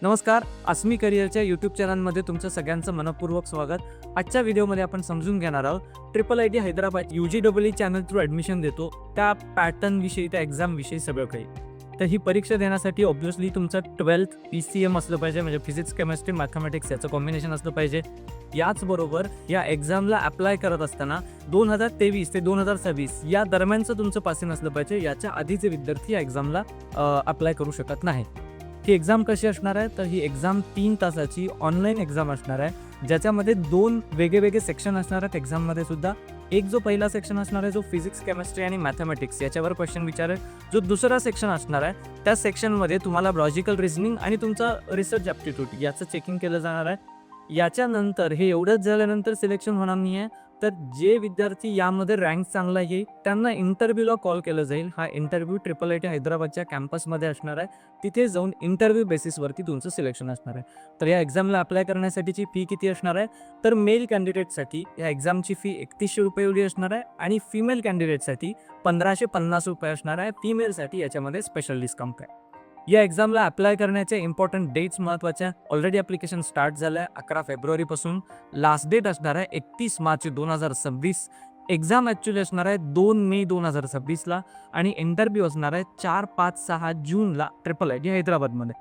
नमस्कार, आस्मी करिअरच्या यूट्यूब चॅनलमध्ये तुमचं सगळ्यांचं मनपूर्वक स्वागत. आजच्या व्हिडिओमध्ये आपण समजून घेणार आहोत IIIT Hyderabad UGEE channel through admission देतो त्या पॅटर्नविषयी, त्या एक्झामविषयी सगळं काही. तर ही परीक्षा देण्यासाठी ऑब्व्हियसली तुमचं 12th PCM असलं पाहिजे, म्हणजे फिजिक्स केमिस्ट्री मॅथमॅटिक्स याचं कॉम्बिनेशन असलं पाहिजे. याचबरोबर या एक्झामला अप्लाय करत असताना 2023 ते 2026 या दरम्यानचं तुमचं पासिंग असलं पाहिजे. याच्या आधीचे विद्यार्थी या एक्झामला अप्लाय करू शकत नाहीत. ही एक्झाम कशी असणार आहे, तर ही एक्झाम 3 तासाची ऑनलाईन एक्झाम असणार आहे, ज्याच्यामध्ये 2 वेगवेगळे सेक्शन असणार आहेत. एक्झाममध्ये सुद्धा एक जो पहिला सेक्शन असणार आहे, जो फिजिक्स केमिस्ट्री आणि मॅथमॅटिक्स याच्यावर क्वेश्चन विचारेल. जो दुसरा सेक्शन असणार आहे, त्या सेक्शनमध्ये तुम्हाला लॉजिकल रिझनिंग आणि तुमचा रिसर्च ॲप्टिट्यूड याचं चेकिंग केलं जाणार आहे. याच्यानंतर हे एवढंच झाल्यानंतर सिलेक्शन होणार नाही आहे, तर जे विद्यार्थी यामध्ये रँक चांगला येईल त्यांना इंटरव्ह्यूला कॉल केलं जाईल. हा इंटरव्ह्यू IIIT हैदराबादच्या कॅम्पसमध्ये असणार आहे. तिथे जाऊन इंटरव्ह्यू बेसिसवरती तुमचं सिलेक्शन असणार आहे. तर या एक्झामला अप्लाय करण्यासाठीची फी किती असणार आहे, तर मेल कॅन्डिडेटसाठी या एक्झामची फी 3100 रुपये एवढी असणार आहे आणि फिमेल कॅन्डिडेटसाठी 1550 रुपये असणार आहे. फिमेलसाठी याच्यामध्ये स्पेशल डिस्काउंट आहे. या एक्झामला अप्लाय करण्याचे इम्पॉर्टंट डेट्स महत्त्वाच्या. ऑलरेडी ॲप्लिकेशन स्टार्ट झालं आहे 11 फेब्रुवारीपासून. लास्ट डेट असणार आहे 31 मार्च 2026. एक्झाम ॲक्च्युली असणार आहे 2 मे 2026ला आणि इंटरव्ह्यू असणार आहे 4, 5, 6 जूनला IIIT हैदराबादमध्ये.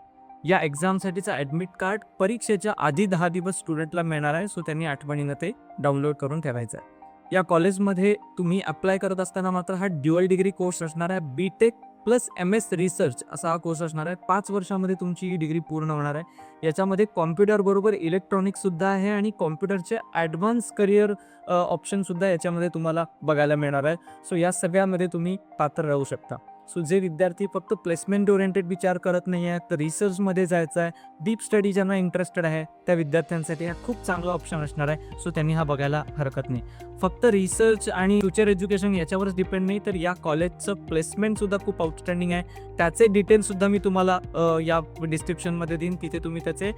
या एक्झामसाठीचं ॲडमिट कार्ड परीक्षेच्या आधी 10 दिवस स्टुडंटला मिळणार आहे, सो त्यांनी आठवणीनं ते डाउनलोड करून ठेवायचं आहे. या कॉलेजमध्ये तुम्ही अप्लाय करत असताना मात्र हा ड्युअल डिग्री कोर्स असणार आहे. BTech प्लस MS रिसर्च असा हा कोर्स असणार आहे. 5 वर्षामध्ये तुमची ही डिग्री पूर्ण होणार आहे. याच्यामध्ये कॉम्प्युटरबरोबर इलेक्ट्रॉनिक्ससुद्धा आहे आणि कॉम्प्युटरचे ॲडव्हान्स करिअर ऑप्शनसुद्धा याच्यामध्ये तुम्हाला बघायला मिळणार आहे. सो या सगळ्यामध्ये तुम्ही पात्र राहू शकता. सो जे विद्यार्थी फक्त प्लेसमेंट ओरिएंटेड विचार करत नाही आहेत, तर रिसर्चमध्ये जायचं आहे, डीप स्टडी ज्यांना इंटरेस्टेड आहे त्या विद्यार्थ्यांसाठी हा खूप चांगला ऑप्शन असणार आहे. सो त्यांनी हा बघायला हरकत नाही. फक्त रिसर्च आणि फ्युचर एज्युकेशन याच्यावरच डिपेंड नाही, तर या कॉलेजचं प्लेसमेंटसुद्धा खूप आउटस्टँडिंग आहे. त्याचे डिटेल्ससुद्धा मी तुम्हाला या डिस्क्रिप्शनमध्ये देईन. तिथे तुम्ही त्याचे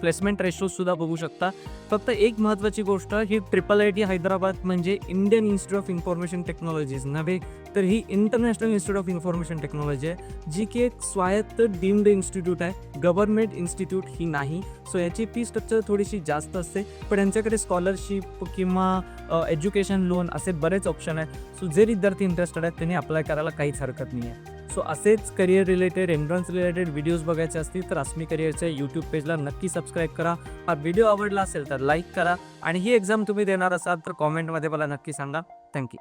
प्लेसमेंट रेशोसुद्धा बघू शकता. फक्त एक महत्त्वाची गोष्ट, ही IIIT हैदराबाद म्हणजे Indian institute of information technologies नव्हे, तर ही international institute of information technology आहे, जी की एक स्वायत्त डीम्ड इन्स्टिट्यूट आहे. गव्हर्नमेंट इन्स्टिट्यूट ही नाही. सो याची फी स्ट्रक्चर थोडीशी जास्त असते, पण यांच्याकडे स्कॉलरशिप किंवा एज्युकेशन लोन असे बरेच ऑप्शन आहेत. सो जे विद्यार्थी इंटरेस्टेड आहेत त्यांनी अप्लाय करायला काहीच हरकत नाही आहे. सो असेच career related, entrance related videos बघायचे असतील तर आस्मी करिअरच्या यूट्यूब पेजला नक्की सबस्क्राईब करा. हा व्हिडिओ आवडला असेल तर लाईक करा आणि ही एक्झाम तुम्ही देणार असाल तर कॉमेंटमध्ये मला नक्की सांगा. थँक्यू.